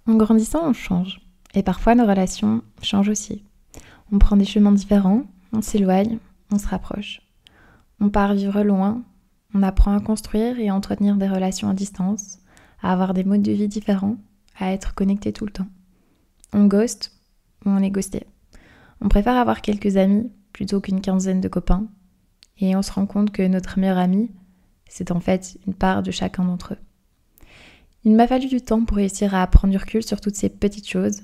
En grandissant, on change. Et parfois, nos relations changent aussi. On prend des chemins différents, on s'éloigne, on se rapproche. On part vivre loin, on apprend à construire et à entretenir des relations à distance, à avoir des modes de vie différents, à être connecté tout le temps. On ghost ou on est ghosté. On préfère avoir quelques amis plutôt qu'une quinzaine de copains. Et on se rend compte que notre meilleur ami, c'est en fait une part de chacun d'entre eux. Il m'a fallu du temps pour réussir à prendre du recul sur toutes ces petites choses,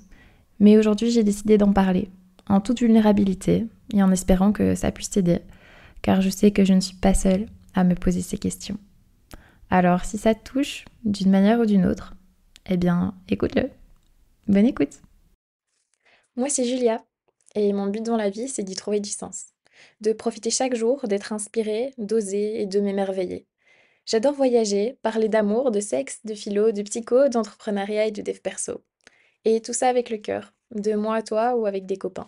mais aujourd'hui j'ai décidé d'en parler, en toute vulnérabilité et en espérant que ça puisse t'aider, car je sais que je ne suis pas seule à me poser ces questions. Alors si ça te touche d'une manière ou d'une autre, eh bien écoute-le. Bonne écoute. Moi c'est Julia, et mon but dans la vie c'est d'y trouver du sens. De profiter chaque jour, d'être inspirée, d'oser et de m'émerveiller. J'adore voyager, parler d'amour, de sexe, de philo, de psycho, d'entrepreneuriat et de dev perso. Et tout ça avec le cœur, de moi à toi ou avec des copains.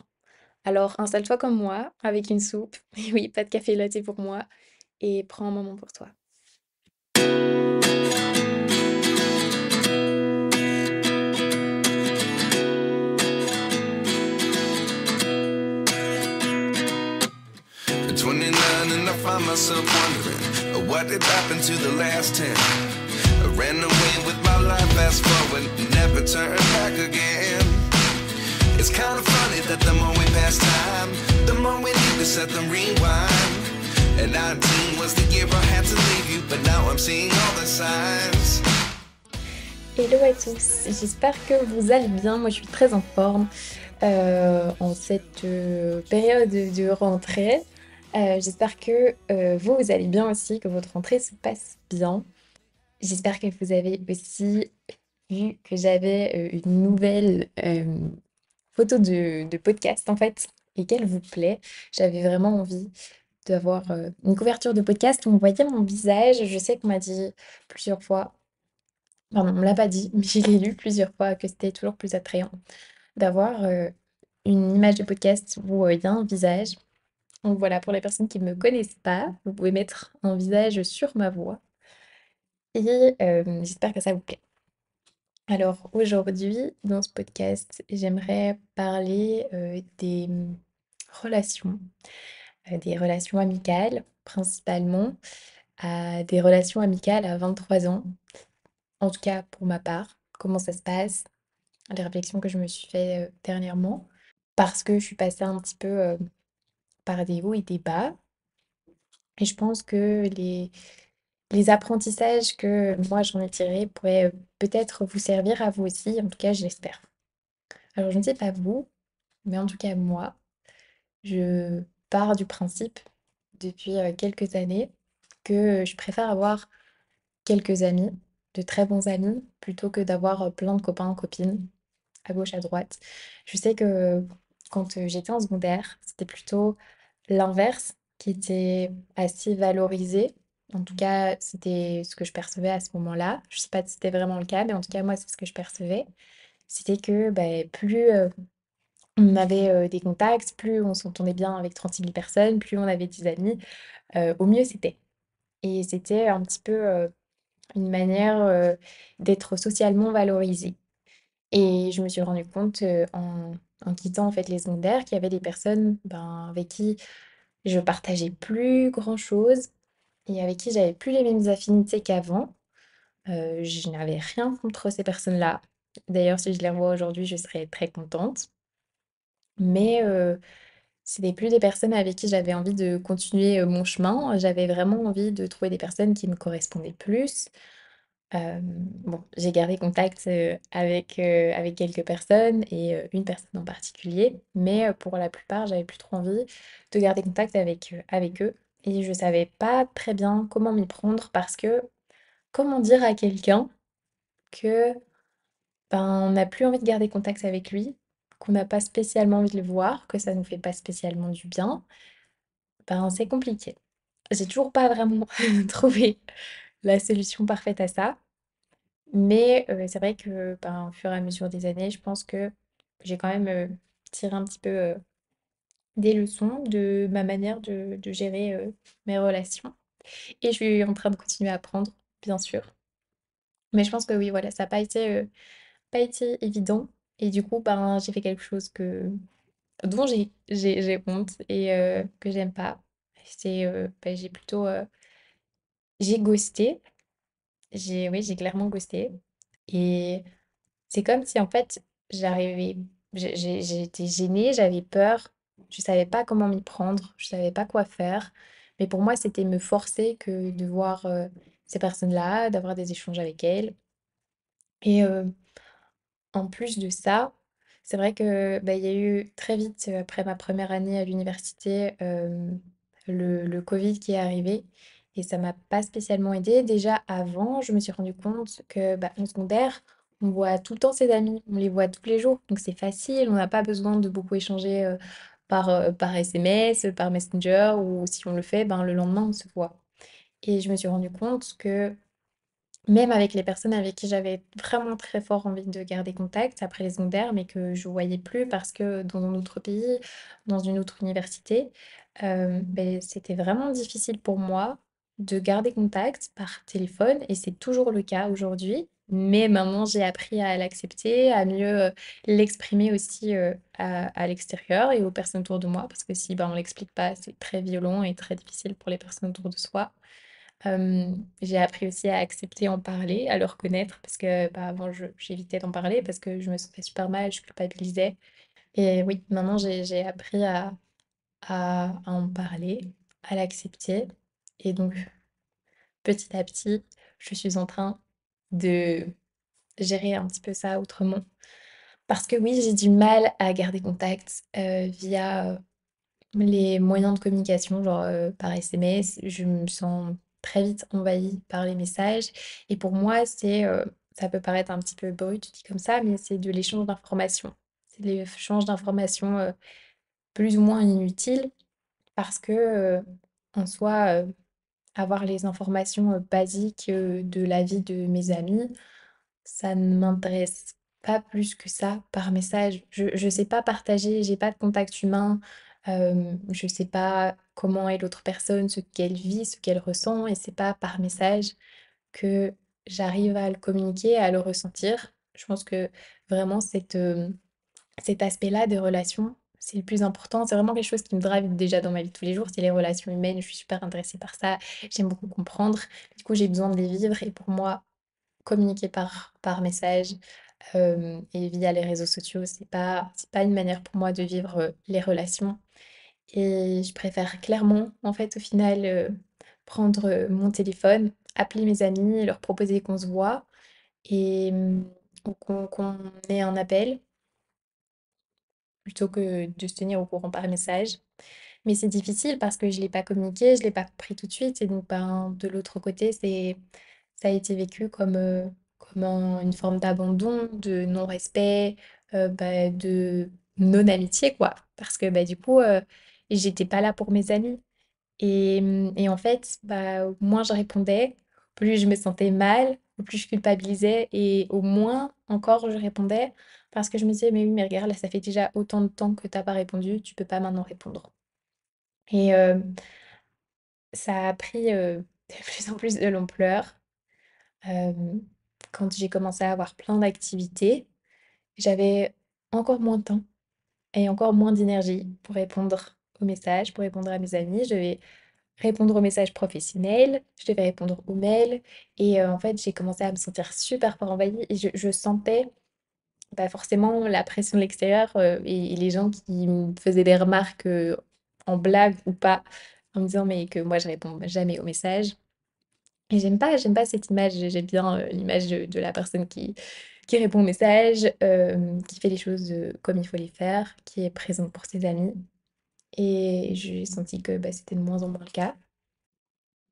Alors installe-toi comme moi, avec une soupe, et oui, pas de café latte pour moi, et prends un moment pour toi. 29 and I find myself wondering what did happen to the last 10. I ran away with my life, fast forward, never turn back again. It's kind of funny that the more we pass time, the more we need to set them rewind. And 19 was the year I had to leave you, but now I'm seeing all the signs. Hello à tous, j'espère que vous allez bien, moi je suis très en forme en cette période de rentrée. J'espère que vous allez bien aussi, que votre rentrée se passe bien. J'espère que vous avez aussi vu que j'avais une nouvelle photo de podcast en fait et qu'elle vous plaît. J'avais vraiment envie d'avoir une couverture de podcast où on voyait mon visage. Je sais qu'on m'a dit plusieurs fois, pardon, on me l'a pas dit, mais je l'ai lu plusieurs fois que c'était toujours plus attrayant d'avoir une image de podcast où il y a un visage. Donc voilà, pour les personnes qui ne me connaissent pas, vous pouvez mettre un visage sur ma voix et j'espère que ça vous plaît. Alors aujourd'hui, dans ce podcast, j'aimerais parler relations, des relations amicales principalement, des relations amicales à 23 ans, en tout cas pour ma part, comment ça se passe, les réflexions que je me suis fait dernièrement, parce que je suis passée un petit peu par des hauts et des bas, et je pense que les apprentissages que moi j'en ai tirés pourraient peut-être vous servir à vous aussi, en tout cas j'espère. Alors je ne sais pas vous, mais en tout cas moi, je pars du principe depuis quelques années que je préfère avoir quelques amis, de très bons amis, plutôt que d'avoir plein de copains, copines, à gauche, à droite. Je sais que quand j'étais en secondaire, c'était plutôt l'inverse qui était assez valorisé. En tout cas, c'était ce que je percevais à ce moment-là. Je sais pas si c'était vraiment le cas, mais en tout cas, moi, c'est ce que je percevais. C'était que plus on avait des contacts, plus on s'entendait bien avec 36 000 personnes, plus on avait des amis, au mieux c'était. Et c'était un petit peu une manière d'être socialement valorisé. Et je me suis rendu compte en quittant en fait les secondaires qu'il y avait des personnes avec qui je partageais plus grand-chose et avec qui j'avais plus les mêmes affinités qu'avant. Je n'avais rien contre ces personnes-là. D'ailleurs, si je les revois aujourd'hui, je serais très contente. Mais c'était plus des personnes avec qui j'avais envie de continuer mon chemin. J'avais vraiment envie de trouver des personnes qui me correspondaient plus. Bon, j'ai gardé contact avec quelques personnes et une personne en particulier, mais pour la plupart, j'avais plus trop envie de garder contact avec eux. Et je savais pas très bien comment m'y prendre parce que comment dire à quelqu'un que on n'a plus envie de garder contact avec lui, qu'on n'a pas spécialement envie de le voir, que ça nous fait pas spécialement du bien, c'est compliqué. J'ai toujours pas vraiment trouvé la solution parfaite à ça. Mais c'est vrai que, au fur et à mesure des années, je pense que j'ai quand même, tiré un petit peu, des leçons de ma manière de gérer, mes relations et je suis en train de continuer à apprendre, bien sûr. Mais je pense que oui, voilà, ça n'a pas été, pas été évident. Et du coup, ben, j'ai fait quelque chose dont j'ai honte et que j'aime pas. Ben, j'ai ghosté. Oui, j'ai clairement ghosté. Et c'est comme si en fait, j'arrivais, j'ai été gênée, j'avais peur, je savais pas comment m'y prendre, je savais pas quoi faire. Mais pour moi, c'était me forcer que de voir ces personnes-là, d'avoir des échanges avec elles. Et en plus de ça, c'est vrai que bah, il y a eu très vite, après ma première année à l'université, le Covid qui est arrivé et ça m'a pas spécialement aidée. Déjà avant, je me suis rendu compte que bah, en secondaire, on voit tout le temps ses amis, on les voit tous les jours, donc c'est facile, on n'a pas besoin de beaucoup échanger par SMS, par Messenger, ou si on le fait, ben, le lendemain on se voit. Et je me suis rendu compte que même avec les personnes avec qui j'avais vraiment très fort envie de garder contact après les secondaires, mais que je voyais plus parce que dans un autre pays, dans une autre université, beh, c'était vraiment difficile pour moi de garder contact par téléphone et c'est toujours le cas aujourd'hui. Mais maintenant, j'ai appris à l'accepter, à mieux, l'exprimer aussi, à l'extérieur et aux personnes autour de moi parce que si, ben, on l'explique pas, c'est très violent et très difficile pour les personnes autour de soi. J'ai appris aussi à accepter en parler, à le reconnaître parce que, bah, avant j'évitais d'en parler parce que je me sentais super mal, je culpabilisais et oui, maintenant j'ai appris à en parler, à l'accepter et donc petit à petit, je suis en train de gérer un petit peu ça autrement. Parce que oui, j'ai du mal à garder contact, via, les moyens de communication, genre, par SMS, je me sens très vite envahie par les messages et pour moi, ça peut paraître un petit peu brut dit comme ça, mais c'est de l'échange d'informations. C'est de l'échange d'informations, plus ou moins inutiles parce que, en soi, avoir les informations, basiques, de la vie de mes amis, ça ne m'intéresse pas plus que ça par message. Je sais pas partager, j'ai pas de contact humain, je sais pas comment est l'autre personne, ce qu'elle vit, ce qu'elle ressent et c'est pas par message que j'arrive à le communiquer, à le ressentir. Je pense que vraiment cet aspect-là des relations, c'est le plus important. C'est vraiment quelque chose qui me drive déjà dans ma vie de tous les jours, c'est les relations humaines. Je suis super intéressée par ça, j'aime beaucoup comprendre. Du coup, j'ai besoin de les vivre et pour moi, communiquer par message, et via les réseaux sociaux, c'est pas une manière pour moi de vivre, les relations et je préfère clairement, en fait, au final, prendre, mon téléphone, appeler mes amis, leur proposer qu'on se voit et ou qu'on ait un appel plutôt que de se tenir au courant par message. Mais c'est difficile parce que je l'ai pas communiqué, je l'ai pas pris tout de suite et donc ben, de l'autre côté, ça a été vécu comme une forme d'abandon, de non-respect, bah, de non-amitié quoi. Parce que bah, du coup, j'étais pas là pour mes amis. Et en fait, bah, au moins je répondais, plus je me sentais mal, au plus je culpabilisais et au moins encore je répondais parce que je me disais, mais oui, mais regarde, là, ça fait déjà autant de temps que t'as pas répondu, tu peux pas maintenant répondre. Et ça a pris de plus en plus de l'ampleur. Hem, Quand j'ai commencé à avoir plein d'activités, j'avais encore moins de temps et encore moins d'énergie pour répondre aux messages, pour répondre à mes amis. Je devais répondre aux messages professionnels, je devais répondre aux mails et en fait, j'ai commencé à me sentir super fort envahie et je sentais, bah, forcément la pression de l'extérieur, et les gens qui me faisaient des remarques, en blague ou pas, en me disant mais que moi je réponds jamais aux messages. Et j'aime pas cette image, j'aime bien, l'image de la personne qui répond aux messages, qui fait les choses, comme il faut les faire, qui est présente pour ses amis et j'ai senti que, bah, c'était de moins en moins le cas.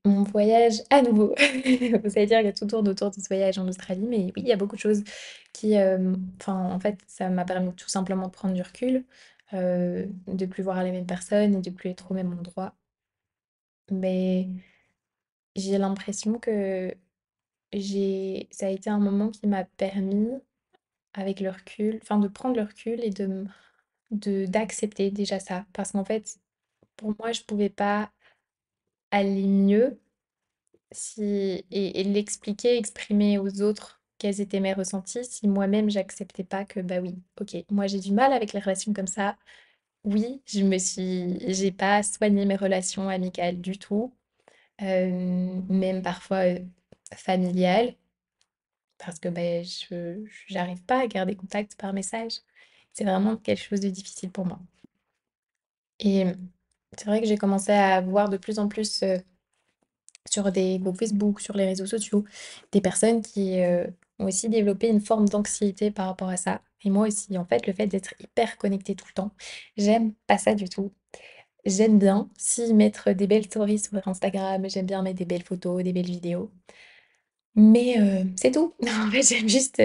Mon voyage à nouveau, vous allez dire que tout tourne autour de ce voyage en Australie, mais oui, il y a beaucoup de choses qui, enfin, en fait, ça m'a permis tout simplement de prendre du recul, de plus voir les mêmes personnes et de plus être au même endroit. Mais j'ai l'impression que ça a été un moment qui m'a permis, avec le recul, enfin de prendre le recul et d'accepter déjà ça. Parce qu'en fait, pour moi, je pouvais pas aller mieux si, et l'expliquer, exprimer aux autres quels étaient mes ressentis si moi-même j'acceptais pas que, bah oui, OK, moi j'ai du mal avec les relations comme ça. Oui, j'ai pas soigné mes relations amicales du tout, même parfois, familiales, parce que, beh, j'arrive pas à garder contact par message. C'est vraiment quelque chose de difficile pour moi et c'est vrai que j'ai commencé à voir de plus en plus, sur des groupes Facebook, sur les réseaux sociaux, des personnes qui, ont aussi développé une forme d'anxiété par rapport à ça et moi aussi. En fait, le fait d'être hyper connectée tout le temps, j'aime pas ça du tout. J'aime bien, si mettre des belles stories sur Instagram, j'aime bien mettre des belles photos, des belles vidéos, mais c'est tout. En fait, j'aime juste,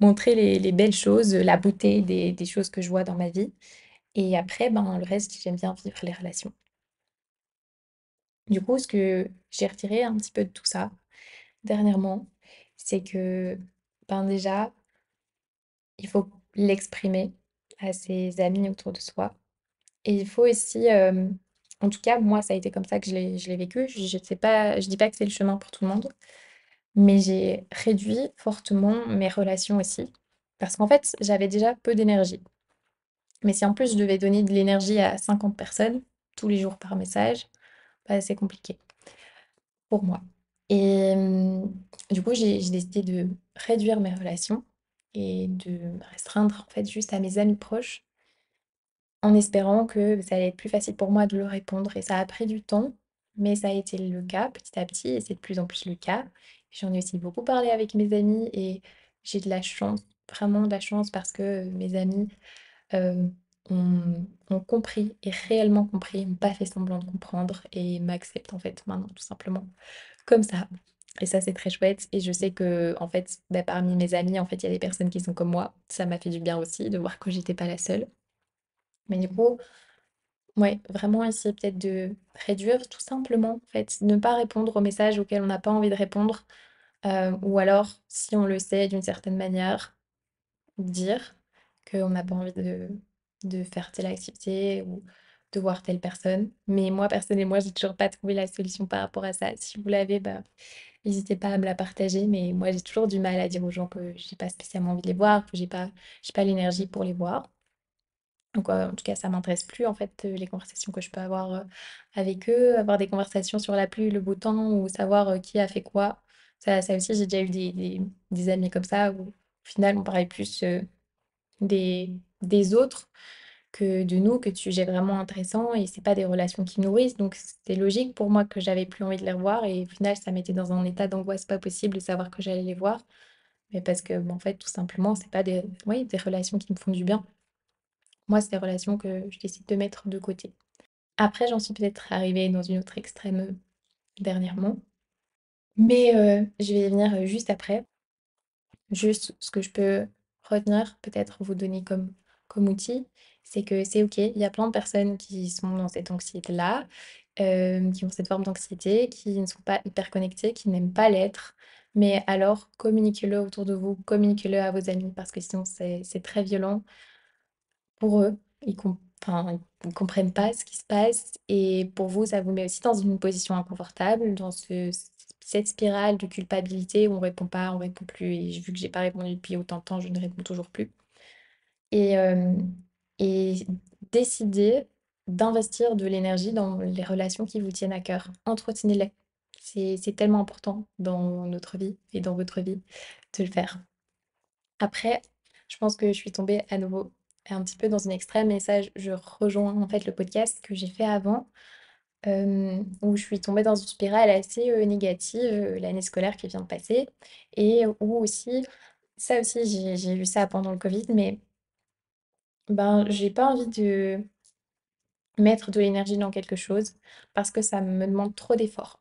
montrer les belles choses, la beauté des choses que je vois dans ma vie et après, ben, le reste, j'aime bien vivre les relations. Du coup, ce que j'ai retiré un petit peu de tout ça dernièrement, c'est que, ben, déjà, il faut l'exprimer à ses amis autour de soi et il faut aussi, en tout cas, moi, ça a été comme ça que je l'ai vécu. Je sais pas, je dis pas que c'est le chemin pour tout le monde, mais j'ai réduit fortement mes relations aussi parce qu'en fait, j'avais déjà peu d'énergie. Mais si en plus je devais donner de l'énergie à 50 personnes tous les jours par message, bah, c'est compliqué pour moi. Et du coup, j'ai décidé de réduire mes relations et de me restreindre en fait juste à mes amis proches en espérant que ça allait être plus facile pour moi de leur répondre et ça a pris du temps, mais ça a été le cas petit à petit et c'est de plus en plus le cas. J'en ai aussi beaucoup parlé avec mes amis et j'ai de la chance, vraiment de la chance parce que mes amis ont compris et réellement compris, m'ont pas fait semblant de comprendre et m'acceptent en fait maintenant tout simplement comme ça. Et ça, c'est très chouette et je sais que en fait, bah, parmi mes amis, en fait, il y a des personnes qui sont comme moi. Ça m'a fait du bien aussi de voir que j'étais pas la seule. Mais du coup, ouais, vraiment essayer peut-être de réduire tout simplement, en fait, ne pas répondre aux messages auxquels on n'a pas envie de répondre, ou alors si on le sait d'une certaine manière, dire qu'on n'a pas envie de faire telle activité ou de voir telle personne. Mais moi, personnellement, j'ai toujours pas trouvé la solution par rapport à ça. Si vous l'avez, bah, n'hésitez pas à me la partager. Mais moi, j'ai toujours du mal à dire aux gens que j'ai pas spécialement envie de les voir, que j'ai pas l'énergie pour les voir. Donc, en tout cas, ça m'intéresse plus en fait, les conversations que je peux avoir, avec eux, avoir des conversations sur la pluie, le beau temps ou savoir, qui a fait quoi. Ça aussi, j'ai déjà eu des amis comme ça où, au final, on parlait plus, des autres que de nous, que de sujets vraiment intéressants et c'est pas des relations qui nourrissent. Donc, c'est logique pour moi que j'avais plus envie de les revoir et au final, ça mettait dans un état d'angoisse pas possible de savoir que j'allais les voir. Mais parce que, bah, en fait, tout simplement, c'est pas des oui, des relations qui me font du bien. Moi, c'est des relations que je décide de mettre de côté. Après, j'en suis peut-être arrivée dans une autre extrême, dernièrement, mais je vais y venir, juste après. Juste ce que je peux retenir, peut-être vous donner comme outil, c'est que c'est OK. Il y a plein de personnes qui sont dans cette anxiété-là, qui ont cette forme d'anxiété, qui ne sont pas hyper connectées, qui n'aiment pas l'être. Mais alors communiquez-le autour de vous, communiquez-le à vos amis parce que sinon c'est très violent pour eux. Enfin, ils comprennent pas ce qui se passe et pour vous, ça vous met aussi dans une position inconfortable, dans cette spirale de culpabilité où on répond pas, on répond plus et vu que j'ai pas répondu depuis autant de temps, je ne réponds toujours plus. Et, et décider d'investir de l'énergie dans les relations qui vous tiennent à cœur. Entretenez-les. C'est tellement important dans notre vie et dans votre vie de le faire. Après, je pense que je suis tombée à nouveau un petit peu dans une extrême et ça, je rejoins en fait le podcast que j'ai fait avant, où je suis tombée dans une spirale assez négative l'année scolaire qui vient de passer et où aussi, ça aussi j'ai eu ça pendant le Covid, mais ben j'ai pas envie de mettre de l'énergie dans quelque chose parce que ça me demande trop d'efforts.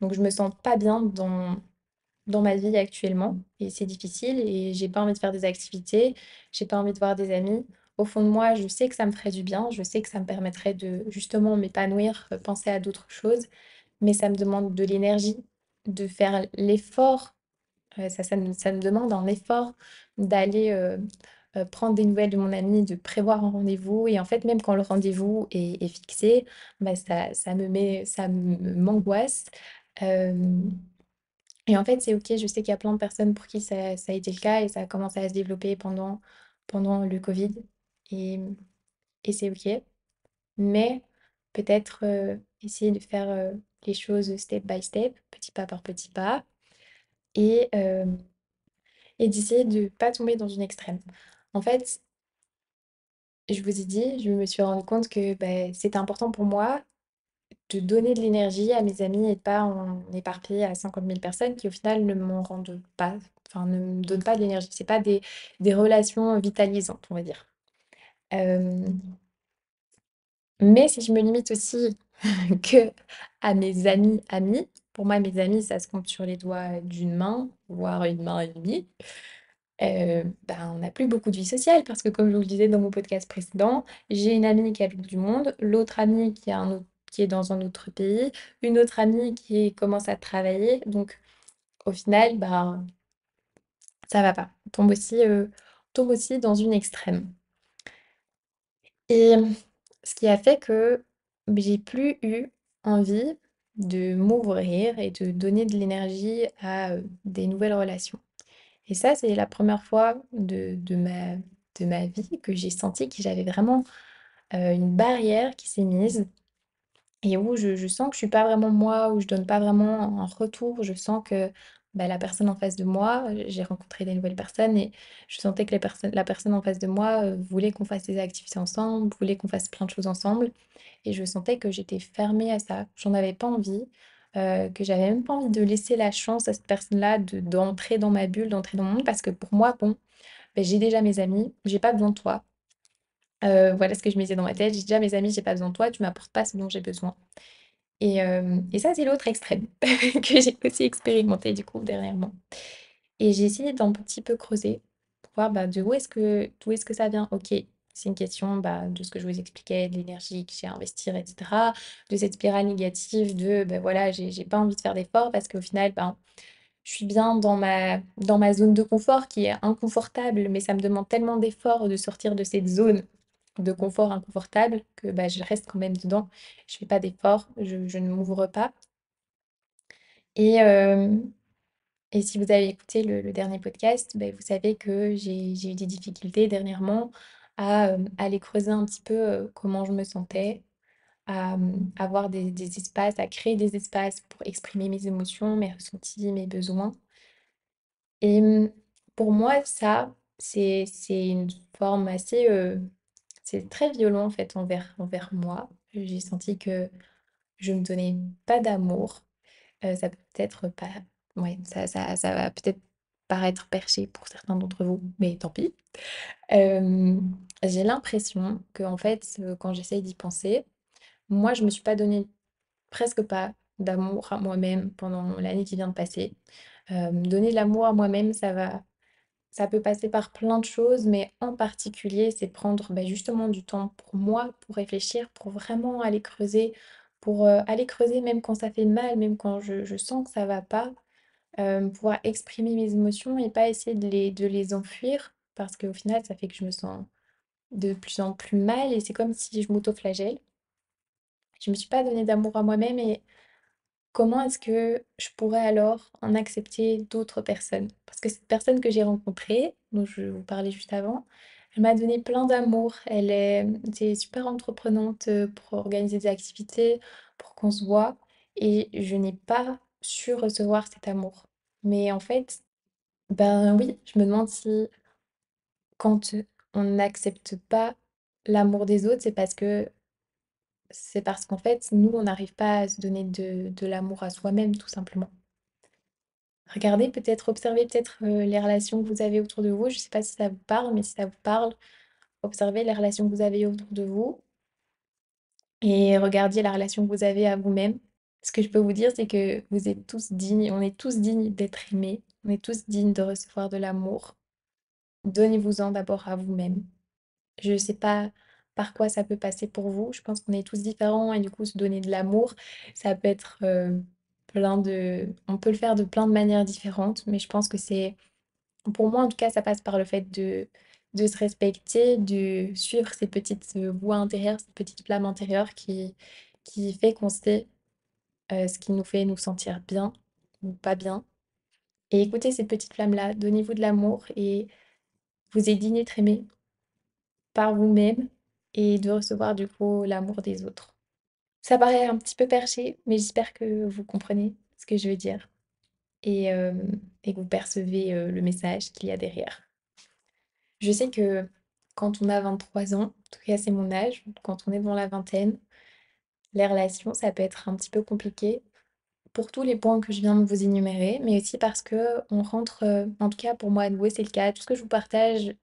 Donc je me sens pas bien dans ma vie actuellement et c'est difficile et j'ai pas envie de faire des activités, j'ai pas envie de voir des amis. Au fond de moi, je sais que ça me ferait du bien, je sais que ça me permettrait de justement m'épanouir, penser à d'autres choses, mais ça me demande de l'énergie, de faire l'effort, ça me demande un effort d'aller, prendre des nouvelles de mon ami, de prévoir un rendez-vous et en fait, même quand le rendez-vous est fixé, bah, ça m'angoisse, hem Et en fait, c'est OK, je sais qu'il y a plein de personnes pour qui ça a été le cas et ça a commencé à se développer pendant le Covid et et c'est OK. Mais peut-être, essayer de faire, les choses step by step, petit pas par petit pas et et d'essayer de pas tomber dans une extrême. En fait, je vous ai dit, je me suis rendu compte que, c'était important pour moi de donner de l'énergie à mes amis et de pas en éparpiller à 50 000 personnes qui, au final, ne m'en rendent pas, enfin, ne me donnent pas de l'énergie. C'est pas des relations vitalisantes, on va dire. Hem, mais si je me limite aussi que à mes amis amis, pour moi, mes amis, ça se compte sur les doigts d'une main, voire une main et demie. On n'a plus beaucoup de vie sociale parce que comme je vous le disais dans mon podcast précédent, j'ai une amie qui est à l'autre du monde, l'autre amie qui est dans un autre pays, une autre amie qui commence à travailler. Donc au final, ça va pas. On tombe aussi dans une extrême. Et ce qui a fait que j'ai plus eu envie de m'ouvrir et de donner de l'énergie à des nouvelles relations. Et ça, c'est la première fois de ma vie que j'ai senti que j'avais vraiment une barrière qui s'est mise et où je sens que je suis pas vraiment moi, où je donne pas vraiment un retour. Je sens que la personne en face de moi, j'ai rencontré des nouvelles personnes et je sentais que la personne en face de moi voulait qu'on fasse des activités ensemble, voulait qu'on fasse plein de choses ensemble. Et je sentais que j'étais fermée à ça, j'en avais pas envie, que j'avais même pas envie de laisser la chance à cette personne-là d'entrer dans ma bulle, d'entrer dans mon monde parce que pour moi, bon, j'ai déjà mes amis, j'ai pas besoin de toi. Voilà ce que je me disais dans ma tête: «J'ai déjà mes amis, j'ai pas besoin de toi, tu m'apportes pas ce dont j'ai besoin». Et ça, c'est l'autre extrême que j'ai aussi expérimenté du coup dernièrement. Et j'ai essayé d'un petit peu creuser pour voir, de d'où est-ce que ça vient? OK, c'est une question, de ce que je vous expliquais, de l'énergie que j'ai à investir et cetera, de cette spirale négative de, voilà, j'ai pas envie de faire d'efforts parce qu'au final, je suis bien dans ma zone de confort qui est inconfortable, mais ça me demande tellement d'efforts de sortir de cette zone de confort inconfortable que, je reste quand même dedans. Je fais pas d'efforts, je ne m'ouvre pas et hem et si vous avez écouté le dernier podcast, vous savez que j'ai eu des difficultés dernièrement à, aller creuser un petit peu, comment je me sentais, à, avoir des espaces, à créer des espaces pour exprimer mes émotions, mes ressentis, mes besoins et pour moi ça, c'est une forme assez, c'est très violent en fait envers moi. J'ai senti que je me donnais pas d'amour. Ça peut peut-être pas ouais, ça va peut-être paraître perché pour certains d'entre vous, mais tant pis. J'ai l'impression qu'en fait, quand j'essaye d'y penser, moi, je me suis pas donné presque pas d'amour à moi-même pendant l'année qui vient de passer. Donner de l'amour à moi-même, ça peut passer par plein de choses, mais en particulier, c'est prendre, justement du temps pour moi, pour réfléchir, pour vraiment aller creuser, pour, aller creuser même quand ça fait mal, même quand je sens que ça va pas. Pouvoir exprimer mes émotions et pas essayer de les enfuir parce qu'au final, ça fait que je me sens de plus en plus mal et c'est comme si je m'auto-flagelle. Je me suis pas donné d'amour à moi-même et comment est-ce que je pourrais alors en accepter d'autres personnes? Parce que cette personne que j'ai rencontrée, dont je vous parlais juste avant, elle m'a donné plein d'amour. C'est super entreprenante pour organiser des activités, pour qu'on se voit. Et je n'ai pas su recevoir cet amour. Mais en fait, ben oui, je me demande si quand on n'accepte pas l'amour des autres, c'est parce qu'en fait, nous, on n'arrive pas à se donner de l'amour à soi-même, tout simplement. Regardez peut-être, observez peut-être, les relations que vous avez autour de vous. Je ne sais pas si ça vous parle, mais si ça vous parle, observez les relations que vous avez autour de vous et regardiez la relation que vous avez à vous-même. Ce que je peux vous dire, c'est que vous êtes tous dignes, on est tous dignes d'être aimés, on est tous dignes de recevoir de l'amour. Donnez-vous-en d'abord à vous-même. Je ne sais pas par quoi ça peut passer pour vous. Je pense qu'on est tous différents et du coup, se donner de l'amour, ça peut être, on peut le faire de plein de manières différentes, mais je pense que c'est pour moi, en tout cas, ça passe par le fait de se respecter, de suivre ces petites, voix intérieures, cette petite flamme intérieure qui fait qu'on sait, ce qui nous fait nous sentir bien ou pas bien Et écoutez cette petite flamme-là, donnez-vous de l'amour et vous êtes digne d'être aimé par vous-même et de recevoir du coup l'amour des autres. Ça paraît un petit peu perché, mais j'espère que vous comprenez ce que je veux dire et que vous percevez le message qu'il y a derrière. Je sais que quand on a 23 ans, en tout cas c'est mon âge, quand on est dans la vingtaine, les relations, ça peut être un petit peu compliqué pour tous les points que je viens de vous énumérer, mais aussi parce que on rentre, en tout cas pour moi à nouveau c'est le cas, tout ce que je vous partage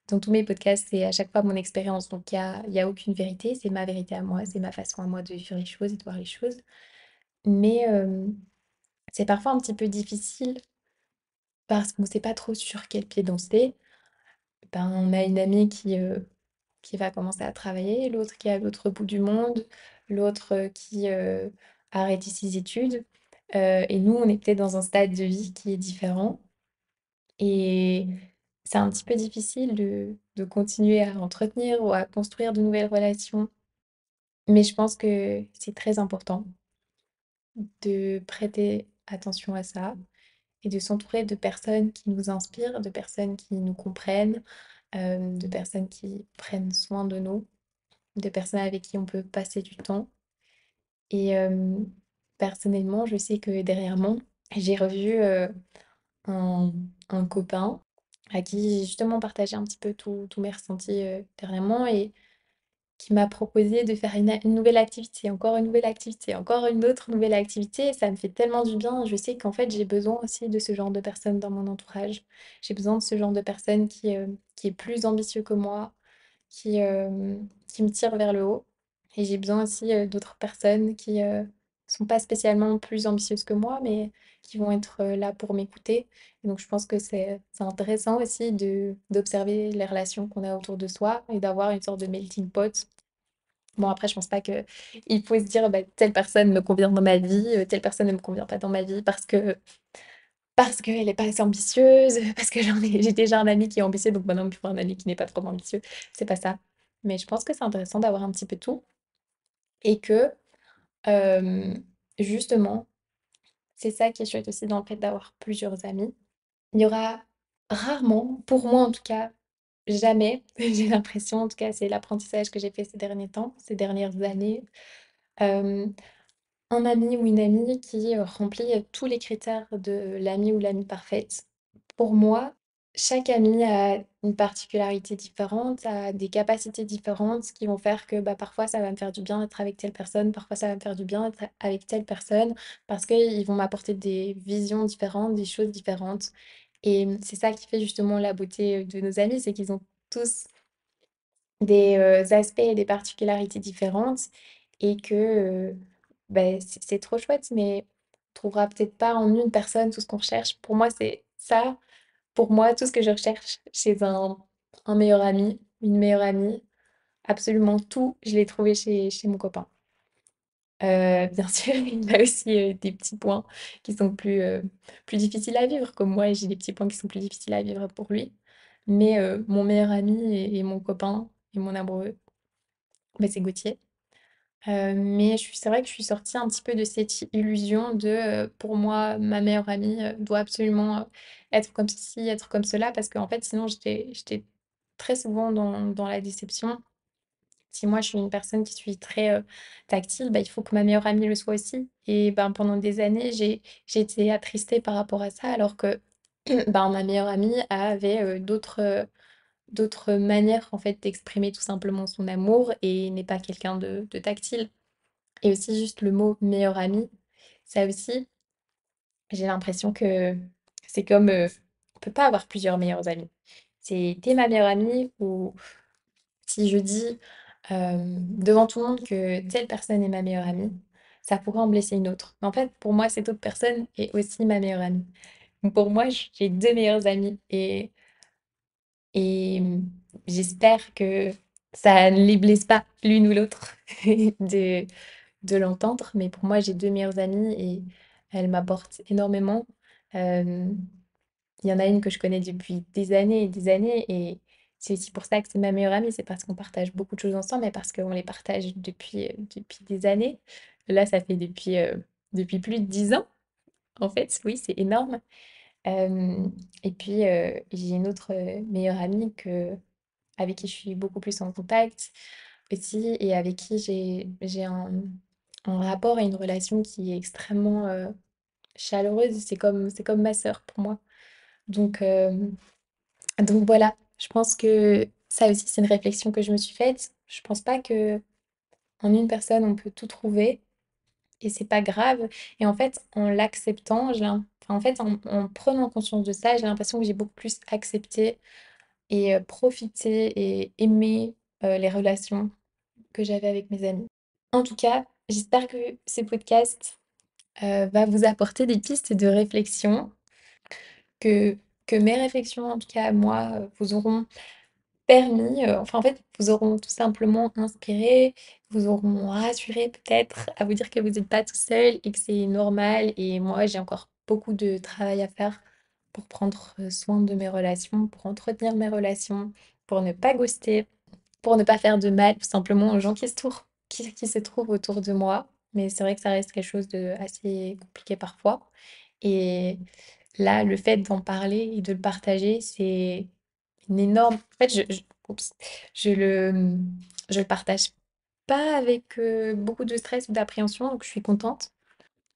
dans tous mes podcasts, c'est à chaque fois mon expérience, donc il y a aucune vérité, c'est ma vérité à moi, c'est ma façon à moi de vivre les choses et de voir les choses. Mais c'est parfois un petit peu difficile parce qu'on ne sait pas trop sur quel pied danser. Ben, on a une amie qui va commencer à travailler, l'autre qui est à l'autre bout du monde, l'autre qui a arrêté ses études. Et nous, on est peut-être dans un stade de vie qui est différent. Et c'est un petit peu difficile de continuer à entretenir ou à construire de nouvelles relations. Mais je pense que c'est très important de prêter attention à ça et de s'entourer de personnes qui nous inspirent, de personnes qui nous comprennent, de personnes qui prennent soin de nous, de personnes avec qui on peut passer du temps. Et personnellement, je sais que derrière moi, j'ai revu un, un copain à qui j'ai justement partagé un petit peu tous mes ressentis dernièrement et qui m'a proposé de faire une nouvelle activité, encore une nouvelle activité, encore une autre nouvelle activité. Et ça me fait tellement du bien. Je sais qu'en fait, j'ai besoin aussi de ce genre de personnes dans mon entourage. J'ai besoin de ce genre de personne qui est plus ambitieux que moi, qui me tire vers le haut. Et j'ai besoin aussi d'autres personnes qui sont pas spécialement plus ambitieuses que moi, mais qui vont être là pour m'écouter. Et donc je pense que c'est intéressant aussi d'observer les relations qu'on a autour de soi et d'avoir une sorte de melting pot. Bon après je pense pas que il faut se dire bah, telle personne me convient dans ma vie, telle personne ne me convient pas dans ma vie parce qu'elle est pas assez ambitieuse, parce que j'ai déjà un ami qui est ambitieux, donc maintenant il me faut un ami qui n'est pas trop ambitieux. C'est pas ça. Mais je pense que c'est intéressant d'avoir un petit peu tout et que hem, justement, c'est ça qui est chouette aussi dans le fait d'avoir plusieurs amis. Il y aura rarement, pour moi en tout cas, jamais, j'ai l'impression, en tout cas c'est l'apprentissage que j'ai fait ces derniers temps, ces dernières années, hem, un ami ou une amie qui remplit tous les critères de l'ami ou l'amie parfaite. Pour moi, chaque ami a une particularité différente, a des capacités différentes qui vont faire que bah, parfois ça va me faire du bien d'être avec telle personne, parfois ça va me faire du bien d'être avec telle personne, parce qu'ils vont m'apporter des visions différentes, des choses différentes. Et c'est ça qui fait justement la beauté de nos amis, c'est qu'ils ont tous des aspects et des particularités différentes et que bah, c'est trop chouette, mais on trouvera peut-être pas en une personne tout ce qu'on recherche. Pour moi, c'est ça pour moi, tout ce que je recherche chez un meilleur ami, une meilleure amie, absolument tout, je l'ai trouvé chez mon copain. Bien sûr, il a aussi, des petits points qui sont plus difficiles à vivre, comme moi j'ai des petits points qui sont plus difficiles à vivre pour lui. Mais, mon meilleur ami et mon copain et mon amoureux, bah, c'est Gauthier. Mais c'est vrai que je suis sortie un petit peu de cette illusion de, pour moi, ma meilleure amie, doit absolument, être comme ceci, être comme cela, parce qu'en fait, sinon j'étais très souvent dans la déception. Si moi, je suis une personne qui suis très, tactile, bah, il faut que ma meilleure amie le soit aussi et ben, pendant des années, j'ai été attristée par rapport à ça alors que, ben, ma meilleure amie avait, d'autres manières, en fait, d'exprimer tout simplement son amour et n'est pas quelqu'un de tactile. Et aussi juste le mot meilleur ami, ça aussi, j'ai l'impression que c'est comme, on peut pas avoir plusieurs meilleurs amis. C'est tu ma meilleure amie ou si je dis, devant tout le monde que telle personne est ma meilleure amie, ça pourrait en blesser une autre. Mais en fait, pour moi, cette autre personne est aussi ma meilleure amie. Donc pour moi, j'ai 2 meilleures amies et j'espère que ça ne les blesse pas l'une ou l'autre de l'entendre, mais pour moi, j'ai 2 meilleures amies et elles m'apportent énormément. Hem, il y en a une que je connais depuis des années et des années et c'est aussi pour ça que c'est ma meilleure amie, c'est parce qu'on partage beaucoup de choses ensemble et parce qu'on les partage depuis des années. Là, ça fait depuis plus de 10 ans, en fait, oui, c'est énorme. Hem et puis, j'ai une autre, meilleure amie avec qui je suis beaucoup plus en contact aussi et avec qui j'ai un rapport et une relation qui est extrêmement, chaleureuse. C'est comme ma sœur pour moi. Donc, voilà, je pense que ça aussi, c'est une réflexion que je me suis faite. Je pense pas que en une personne, on peut tout trouver et c'est pas grave. Et en fait, en l'acceptant, en fait, en prenant conscience de ça, j'ai l'impression que j'ai beaucoup plus accepté et profité et aimé les relations que j'avais avec mes amis. En tout cas, j'espère que ce podcast va vous apporter des pistes de réflexion, que, que mes réflexions, en tout cas moi, vous auront permis, enfin en fait, vous auront tout simplement inspiré, vous auront rassuré peut-être à vous dire que vous n'êtes pas tout seul et que c'est normal. Et moi, j'ai encore beaucoup de travail à faire pour prendre soin de mes relations, pour entretenir mes relations, pour ne pas ghoster, pour ne pas faire de mal tout simplement aux gens qui se trouvent autour de moi. Mais c'est vrai que ça reste quelque chose de assez compliqué parfois. Et là, le fait d'en parler et de le partager, c'est une énorme. En fait, oups, je le, je le partage pas avec beaucoup de stress ou d'appréhension, donc je suis contente.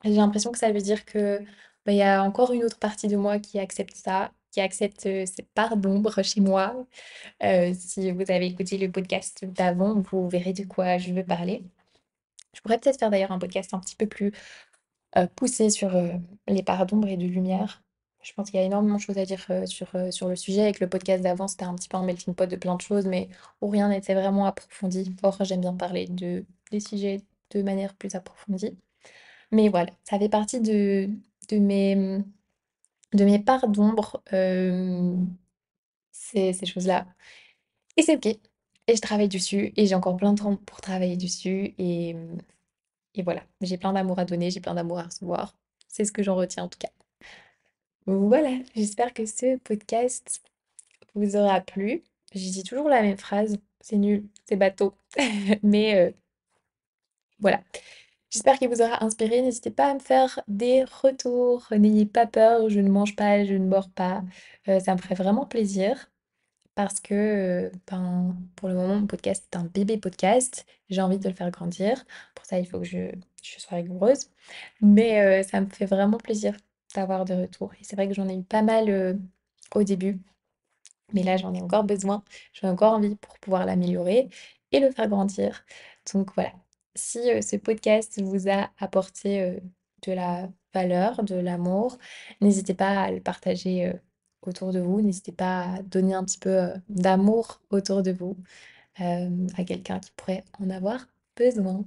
J'ai l'impression que ça veut dire que bah, il y a encore une autre partie de moi qui accepte ça, qui accepte cette part d'ombre chez moi. Si vous avez écouté le podcast d'avant, vous verrez de quoi je veux parler. Je pourrais peut-être faire d'ailleurs un podcast un petit peu plus poussé sur les parts d'ombre et de lumière. Je pense qu'il y a énormément de choses à dire sur le sujet. Avec le podcast d'avant, c'était un petit peu un melting pot de plein de choses, mais où rien n'était vraiment approfondi. Or, j'aime bien parler des sujets de manière plus approfondie. Mais voilà, ça fait partie de mes, de mes parts d'ombre, ces choses-là. Et c'est OK. Et je travaille dessus et j'ai encore plein de temps pour travailler dessus et voilà. J'ai plein d'amour à donner, j'ai plein d'amour à recevoir. C'est ce que j'en retiens en tout cas. Voilà, j'espère que ce podcast vous aura plu. Je dis toujours la même phrase, c'est nul, c'est bateau. Mais voilà, j'espère qu'il vous aura inspiré. N'hésitez pas à me faire des retours. N'ayez pas peur, je ne mange pas, je ne mords pas. Ça me ferait vraiment plaisir. Parce que ben, pour le moment, mon podcast est un bébé podcast. J'ai envie de le faire grandir. Pour ça, il faut que je sois rigoureuse. Mais ça me fait vraiment plaisir d'avoir des retours. Et c'est vrai que j'en ai eu pas mal au début. Mais là, j'en ai encore besoin. J'ai encore envie pour pouvoir l'améliorer et le faire grandir. Donc voilà. Si ce podcast vous a apporté de la valeur, de l'amour, n'hésitez pas à le partager autour de vous. N'hésitez pas à donner un petit peu d'amour autour de vous à quelqu'un qui pourrait en avoir besoin.